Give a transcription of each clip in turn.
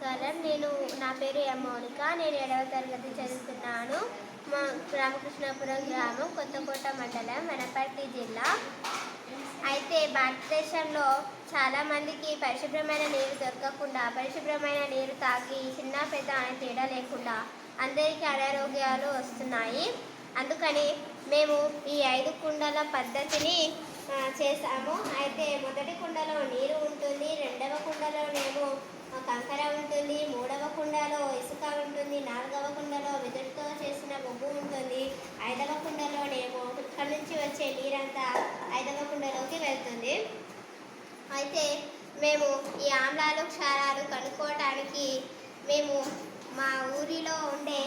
నమస్కారం. నా పేరు ఎం మౌనిక. నేను 7వ తరగతి చదువుతున్నాను. మా రామకృష్ణాపురం గ్రామం, కొత్తకోట మండలం, వనపర్తి జిల్లా. అయితే భారతదేశంలో చాలామందికి పరిశుభ్రమైన నీరు దొరకకుండా, అపరిశుభ్రమైన నీరు తాగి చిన్న పెద్ద అనే తేడా లేకుండా అందరికీ అనారోగ్యాలు వస్తున్నాయి. అందుకని మేము ఈ 5 కుండల పద్ధతిని చేసాము. అయితే మొదటి కుండలో నీరు ఉంటుంది, రెండవ కుండలోనేమో కంకర ఉంటుంది, మూడవ కుండలో ఇసుక ఉంటుంది, నాలుగవ కుండలో వెదురుతో చేసిన బొగ్గు ఉంటుంది, 5వ కుండలోనేమో ఇక్కడ నుంచి వచ్చే నీరంతా 5వ కుండలోకి వెళ్తుంది. అయితే మేము ఈ ఆమ్లాలు క్షారాలు కనుక్కోవడానికి మేము మా ఊరిలో ఉండే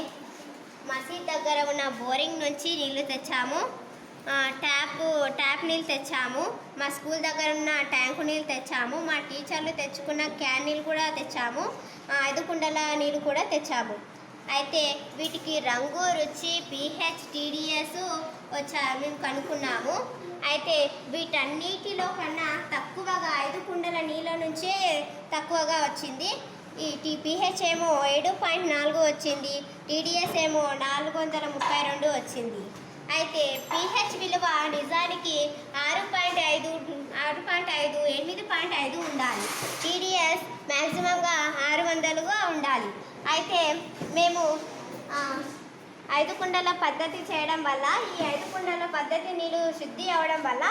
మసీద్ దగ్గర ఉన్న బోరింగ్ నుంచి నీళ్లు తెచ్చాము. ట్యాప్ నీళ్ళు తెచ్చాము. మా స్కూల్ దగ్గర ఉన్న ట్యాంకు నీళ్ళు తెచ్చాము. మా టీచర్లు తెచ్చుకున్న క్యాన్ నీళ్ళు కూడా తెచ్చాము. 5 కుండల నీళ్ళు కూడా తెచ్చాము. అయితే వీటికి రంగు, రుచి, pH, TDS మేము కనుక్కున్నాము. అయితే వీటన్నిటిలో కన్నా తక్కువగా 5 కుండల నీళ్ళ నుంచే తక్కువగా వచ్చింది. ఈ pH ఏమో 7.4 వచ్చింది, TDS ఏమో 432 వచ్చింది. అయితే pH విలువ నిజానికి 6.5, 8.5 ఉండాలి. TDS మ్యాక్సిమంగా 600గా ఉండాలి. అయితే మేము 5 కుండల పద్ధతి చేయడం వల్ల, ఈ 5 కుండల పద్ధతి నీళ్ళు శుద్ధి అవ్వడం వల్ల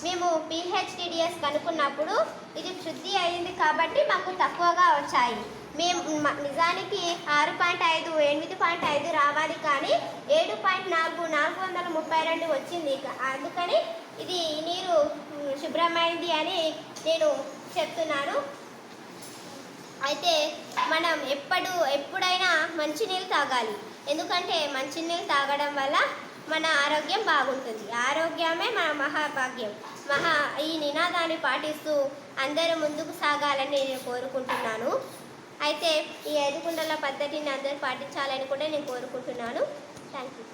మేము pH, TDS కనుక్కున్నప్పుడు ఇది శుద్ధి అయింది కాబట్టి మాకు తక్కువగా వచ్చాయి. మేము నిజానికి 6.5, 8.5 రావాలి, కానీ 7.4, 432 వచ్చింది. అందుకని ఇది నీరు శుభ్రమైంది అని నేను చెప్తున్నాను. అయితే మనం ఎప్పుడైనా మంచినీళ్ళు తాగాలి. ఎందుకంటే మంచినీళ్ళు తాగడం వల్ల మన ఆరోగ్యం బాగుంటుంది. ఆరోగ్యమే మన మహాభాగ్యం. ఈ నినాదాన్ని పాటిస్తూ అందరూ ముందుకు సాగాలని నేను కోరుకుంటున్నాను. అయితే ఈ 5 కుండల పద్ధతిని అందరూ పాటించాలని కూడా నేను కోరుకుంటున్నాను. Thank you.